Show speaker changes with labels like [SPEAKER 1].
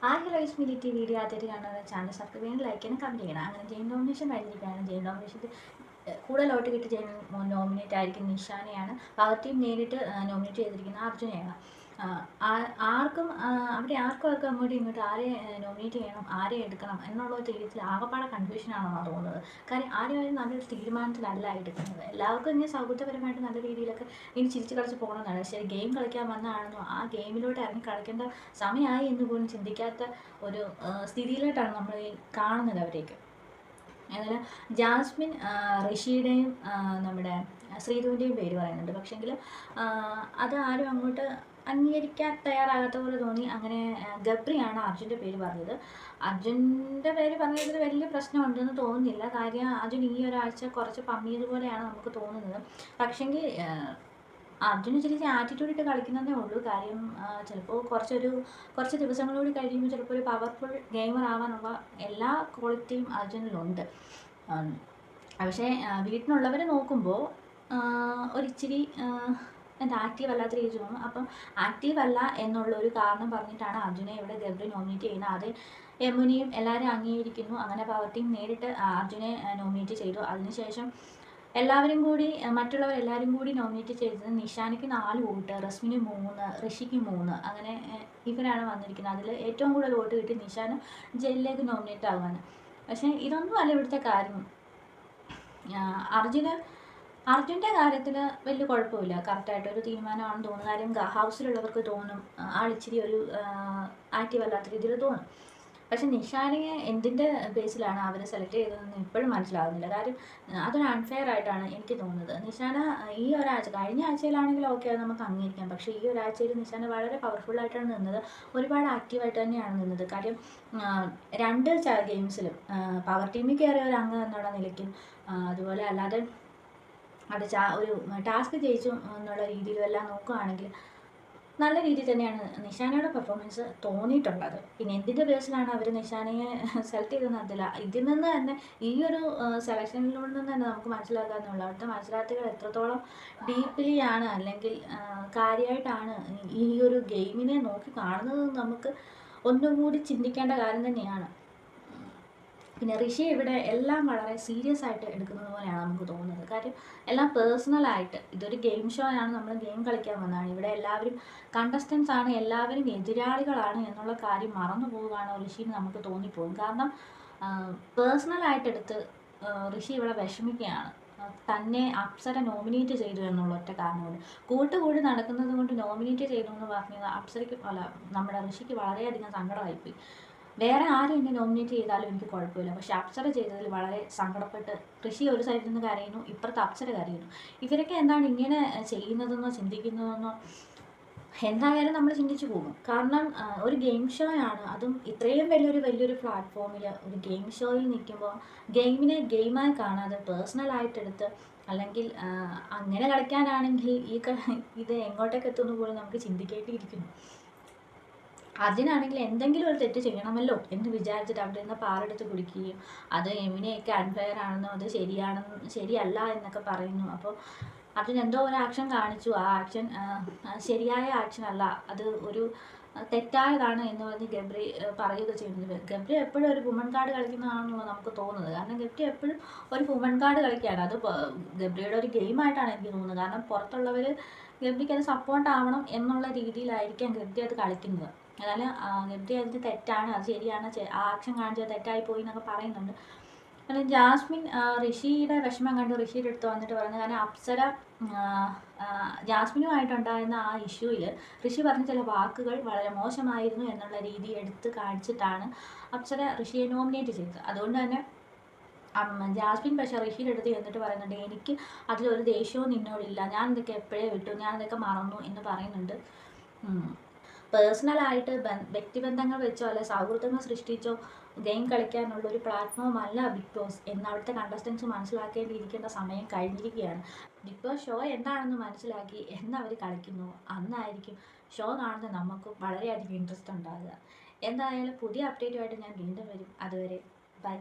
[SPEAKER 1] ആദ്യ life minute video ആദ്യമായിട്ട് കാണുന്ന ചാനൽ സബ്സ്ക്രൈബ് ലൈക്ക് ചെയ്യാനും കമൻറ്റ് ചെയ്യണം. അങ്ങനെ ജെയിൻ നോമിനേഷൻ കഴിഞ്ഞിരിക്കുകയാണ്. ജെയിൻ നോമിനേഷനിൽ കൂടുതൽ വോട്ട് കിട്ടി ജെയിൻ നോമിനേറ്റ് ആയിരിക്കും നിഷാനെയാണ്. പവർ ടീം നേരിട്ട് നോമിനേറ്റ് ചെയ്തിരിക്കുന്ന അർജുനെയാണ്. ആർക്കും ആർക്കും അങ്ങോട്ടും ഇങ്ങോട്ടും ആരെ നോമിനേറ്റ് ചെയ്യണം, ആരെ എടുക്കണം എന്നുള്ള ഒരു രീതിയിൽ ആകപ്പാടെ കൺഫ്യൂഷനാണെന്നാണ് തോന്നുന്നത്. കാര്യം ആരും നല്ലൊരു തീരുമാനത്തിലല്ല എടുക്കുന്നത്. എല്ലാവർക്കും ഇങ്ങനെ സൗഹൃദപരമായിട്ട് നല്ല രീതിയിലൊക്കെ ഇനി ചിരിച്ച് കളിച്ച് പോകണമെന്നാണ്. പക്ഷേ ഗെയിം കളിക്കാൻ വന്നതാണെന്നോ ആ ഗെയിമിലോട്ട് ഇറങ്ങി കളിക്കേണ്ട സമയമായി എന്ന് പോലും ചിന്തിക്കാത്ത ഒരു സ്ഥിതിയിലോട്ടാണ് നമ്മൾ കാണുന്നത് അവരേക്ക്. അതുപോലെ ജാസ്മിൻ ഋഷിയുടെയും നമ്മുടെ ശ്രീധുവിൻ്റെയും പേര് പറയുന്നുണ്ട്. പക്ഷേങ്കിൽ അത് ആരും അങ്ങോട്ട് അംഗീകരിക്കാൻ തയ്യാറാകാത്ത പോലെ തോന്നി. അങ്ങനെ ഗബ്രിയാണ് അർജുൻ്റെ പേര് പറഞ്ഞത്. അർജുൻ്റെ പേര് പറഞ്ഞതിൽ വലിയ പ്രശ്നമുണ്ടെന്ന് തോന്നുന്നില്ല. കാര്യം അർജുൻ ഈ ഒരാഴ്ച കുറച്ച് പമ്മിയതുപോലെയാണ് നമുക്ക് തോന്നുന്നത്. പക്ഷേങ്കിൽ അർജുന് ഇച്ചിരി ആറ്റിറ്റ്യൂഡ് ഇട്ട് കളിക്കുന്നതേ ഉള്ളൂ. കാര്യം ചിലപ്പോൾ കുറച്ച് ദിവസങ്ങളോട് കഴിയുമ്പോൾ ചിലപ്പോൾ ഒരു പവർഫുൾ ഗെയിമർ ആവാനുള്ള എല്ലാ ക്വാളിറ്റിയും അർജുനിലുണ്ട്. പക്ഷേ വീട്ടിലുള്ളവർ നോക്കുമ്പോൾ ഒരിച്ചിരി ആക്റ്റീവ് അല്ലാത്ത രീതി തോന്നും. അപ്പം ആക്റ്റീവ് അല്ല എന്നുള്ളൊരു കാരണം പറഞ്ഞിട്ടാണ് അർജുനെ ഇവിടെ ഗബ്രി നോമിനേറ്റ് ചെയ്യുന്നത്. അത് യമുനയും എല്ലാവരും അംഗീകരിക്കുന്നു. അങ്ങനെ പവർ ടീം നേരിട്ട് അർജുനെ നോമിനേറ്റ് ചെയ്തു. അതിനുശേഷം മറ്റുള്ളവരെല്ലാവരും കൂടി നോമിനേറ്റ് ചെയ്തത് നിഷാനയ്ക്ക് 4 വോട്ട്, റസ്മിന് 3, ഋഷിക്ക് 3, അങ്ങനെ ഇവരാണ് വന്നിരിക്കുന്നത്. അതിൽ ഏറ്റവും കൂടുതൽ വോട്ട് കിട്ടി നിഷാന് ജയിലിലേക്ക് നോമിനേറ്റ് ആകുവാണ്. പക്ഷേ ഇതൊന്നും അല്ല ഇവിടുത്തെ കാര്യം. അർജുൻ്റെ കാര്യത്തിൽ വലിയ കുഴപ്പമില്ല, കറക്റ്റായിട്ടൊരു തീരുമാനമാണെന്ന് തോന്നുന്നു. കാര്യം ഹൗസിലുള്ളവർക്ക് തോന്നും ആളിച്ചിരി ഒരു ആക്റ്റീവ് അല്ലാത്ത രീതിയിൽ തോന്നും. പക്ഷെ നിഷാനയെ എന്തിൻ്റെ ബേസിലാണ് അവർ സെലക്ട് ചെയ്തതെന്ന് ഇപ്പോഴും മനസ്സിലാകുന്നില്ല. കാര്യം അതൊരു അൺഫെയർ ആയിട്ടാണ് എനിക്ക് തോന്നുന്നത്. നിഷാന ഈ ഒരാഴ്ച, കഴിഞ്ഞ ആഴ്ചയിലാണെങ്കിൽ ഓക്കെ അത് നമുക്ക് അംഗീകരിക്കാം. പക്ഷേ ഈ ഒരാഴ്ചയിൽ നിഷാന വളരെ പവർഫുള്ളായിട്ടാണ് നിന്നത്, ഒരുപാട് ആക്റ്റീവായിട്ട് തന്നെയാണ് നിന്നത്. കാര്യം 2 ഗെയിംസിലും പവർ ടീമിൽ കയറിയ ഒരു അംഗം എന്നുള്ള നിലയ്ക്കും അതുപോലെ അല്ലാതെ ഒരു ടാസ്ക് ജയിച്ചു എന്നുള്ള രീതിയിലും എല്ലാം നോക്കുകയാണെങ്കിൽ നല്ല രീതിയിൽ തന്നെയാണ് നിഷാനയുടെ പെർഫോമൻസ് തോന്നിയിട്ടുള്ളത്. പിന്നെ എന്തിൻ്റെ ബേസിലാണ് അവർ നിഷാനയെ സെലക്ട് ചെയ്തതെന്ന് അറിയില്ല. ഇതിൽ നിന്ന് തന്നെ ഈ ഒരു സെലക്ഷനിലൂടെ നിന്ന് തന്നെ നമുക്ക് മനസ്സിലാക്കാമെന്നുള്ള അവിടുത്തെ മത്സരാർത്ഥികൾ എത്രത്തോളം ഡീപ്ലി ആണ് അല്ലെങ്കിൽ കാര്യമായിട്ടാണ് ഈ ഒരു ഗെയിമിനെ നോക്കി കാണുന്നത് നമുക്ക് ഒന്നുകൂടി ചിന്തിക്കേണ്ട കാര്യം തന്നെയാണ്. പിന്നെ ഋഷി ഇവിടെ എല്ലാം വളരെ സീരിയസ് ആയിട്ട് എടുക്കുന്നത് പോലെയാണ് നമുക്ക് തോന്നുന്നത്. കാര്യം എല്ലാം പേഴ്സണലായിട്ട്, ഇതൊരു ഗെയിം ഷോ ആണ്, നമ്മൾ ഗെയിം കളിക്കാൻ വന്നതാണ്. ഇവിടെ എല്ലാവരും കണ്ടസ്റ്റൻസ് ആണ്, എല്ലാവരും എതിരാളികളാണ് എന്നുള്ള കാര്യം മറന്നു പോവുകയാണോ ഋഷിന്ന് നമുക്ക് തോന്നിപ്പോകും. കാരണം പേഴ്സണലായിട്ടെടുത്ത് ഋഷി ഇവിടെ വിഷമിക്കുകയാണ്. തന്നെ അപ്സര നോമിനേറ്റ് ചെയ്തു എന്നുള്ള ഒറ്റ കാരണമുണ്ട്. കൂട്ടുകൂടി നടക്കുന്നത് കൊണ്ട് നോമിനേറ്റ് ചെയ്തു എന്ന് പറഞ്ഞത് അപ്സരയ്ക്ക് നമ്മുടെ ഋഷിക്ക് വളരെയധികം സങ്കടമായിപ്പോയി. വേറെ ആരും എന്നെ നോമിനേറ്റ് ചെയ്താലും എനിക്ക് കുഴപ്പമില്ല. പക്ഷെ അപ്സര ചെയ്തതിൽ വളരെ സങ്കടപ്പെട്ട് ഋഷി ഒരു സൈഡിൽ നിന്ന് കരയുന്നു, ഇപ്പുറത്ത് അപ്സര കരയുന്നു. ഇവരൊക്കെ എന്താണ് ഇങ്ങനെ ചെയ്യുന്നതെന്നോ ചിന്തിക്കുന്നതെന്നോ എന്തായാലും നമ്മൾ ചിന്തിച്ചു പോകും. കാരണം ഒരു ഗെയിം ഷോ ആണ്, അതും ഇത്രയും വലിയൊരു പ്ലാറ്റ്ഫോമിൽ ഒരു ഗെയിം ഷോയിൽ നിൽക്കുമ്പോൾ ഗെയിമിനെ ഗെയിമായി കാണാതെ പേഴ്സണലായിട്ടെടുത്ത് അല്ലെങ്കിൽ അങ്ങനെ കളിക്കാനാണെങ്കിൽ ഇത് എങ്ങോട്ടേക്ക് എത്തുമെന്ന് പോലും നമുക്ക് ചിന്തിക്കേണ്ടിയിരിക്കുന്നു. അതിനാണെങ്കിൽ എന്തെങ്കിലും ഒരു തെറ്റ് ചെയ്യണമല്ലോ എന്ന് വിചാരിച്ചിട്ട് അവിടെ നിന്ന് പാറെടുത്ത് കുടിക്കുകയും അത് യമുനയൊക്കെ അൺഫെയർ ആണെന്നോ അത് ശരിയല്ല എന്നൊക്കെ പറയുന്നു. അപ്പോൾ അതിന് എന്തോ ഒരു ആക്ഷൻ കാണിച്ചു, ആ ആക്ഷൻ ശരിയായ ആക്ഷൻ അല്ല, അത് ഒരു തെറ്റായതാണ് എന്ന് പറഞ്ഞ് ഗബ്രി പറയുക ചെയ്യുന്നത്. ഗബ്രി എപ്പോഴും ഒരു വുമൺ കാർഡ് കളിക്കുന്നതാണെന്നുള്ളത് നമുക്ക് തോന്നുന്നത്. കാരണം ഗബ്രി എപ്പോഴും ഒരു വുമൺ കാർഡ് കളിക്കുകയാണ്. അത് ഗബ്രിയുടെ ഒരു ഗെയിമായിട്ടാണ് എനിക്ക് തോന്നുന്നത്. കാരണം പുറത്തുള്ളവർ ഗബ്രിക്ക് അത് സപ്പോർട്ട് ആവണം എന്നുള്ള രീതിയിലായിരിക്കാം ഗബ്രി അത് കളിക്കുന്നത്. എന്നാലും ഗബ്രി അതിന് തെറ്റാണ്, അത് ശരിയാണ്, ആ ആക്ഷൻ കാണിച്ചത് തെറ്റായിപ്പോയി എന്നൊക്കെ പറയുന്നുണ്ട്. കാരണം ജാസ്മിൻ ഋഷിയുടെ വിഷമം കണ്ട് ഋഷിയുടെ അടുത്ത് വന്നിട്ട് പറയുന്നത്, കാരണം അപ്സര ജാസ്മിനുമായിട്ടുണ്ടായിരുന്ന ആ ഇഷ്യൂവിൽ ഋഷി പറഞ്ഞ ചില വാക്കുകൾ വളരെ മോശമായിരുന്നു എന്നുള്ള രീതി എടുത്ത് കാണിച്ചിട്ടാണ് അപ്സര ഋഷിയെ നോമിനേറ്റ് ചെയ്തത്. അതുകൊണ്ട് തന്നെ ജാസ്മിൻ പക്ഷേ ഋഷിയുടെ അടുത്ത് ചെന്നിട്ട് പറയുന്നുണ്ട്, എനിക്ക് അതിലൊരു ദേഷ്യവും നിന്നോടില്ല, ഞാൻ ഇതൊക്കെ എപ്പോഴേ വിട്ടു, ഞാൻ ഇതൊക്കെ മറന്നു എന്ന് പറയുന്നുണ്ട്. പേഴ്സണലായിട്ട് വ്യക്തിബന്ധങ്ങൾ വെച്ചോ അല്ലെ സൗഹൃദങ്ങൾ സൃഷ്ടിച്ചോ ഗെയിം കളിക്കാനുള്ള ഒരു പ്ലാറ്റ്ഫോം അല്ല ബിഗ് ബോസ് എന്ന് അവിടുത്തെ കണ്ടസ്റ്റൻസ് മനസ്സിലാക്കേണ്ടിയിരിക്കേണ്ട സമയം കഴിഞ്ഞിരിക്കുകയാണ്. ബിഗ് ബോസ് ഷോ എന്താണെന്ന് മനസ്സിലാക്കി എന്നവർ കളിക്കുന്നു, അന്നായിരിക്കും ഷോ കാണുന്ന നമുക്കും വളരെയധികം ഇൻട്രസ്റ്റ് ഉണ്ടാകുക. എന്തായാലും പുതിയ അപ്ഡേറ്റുമായിട്ട് ഞാൻ വീണ്ടും വരും. അതുവരെ ബൈ.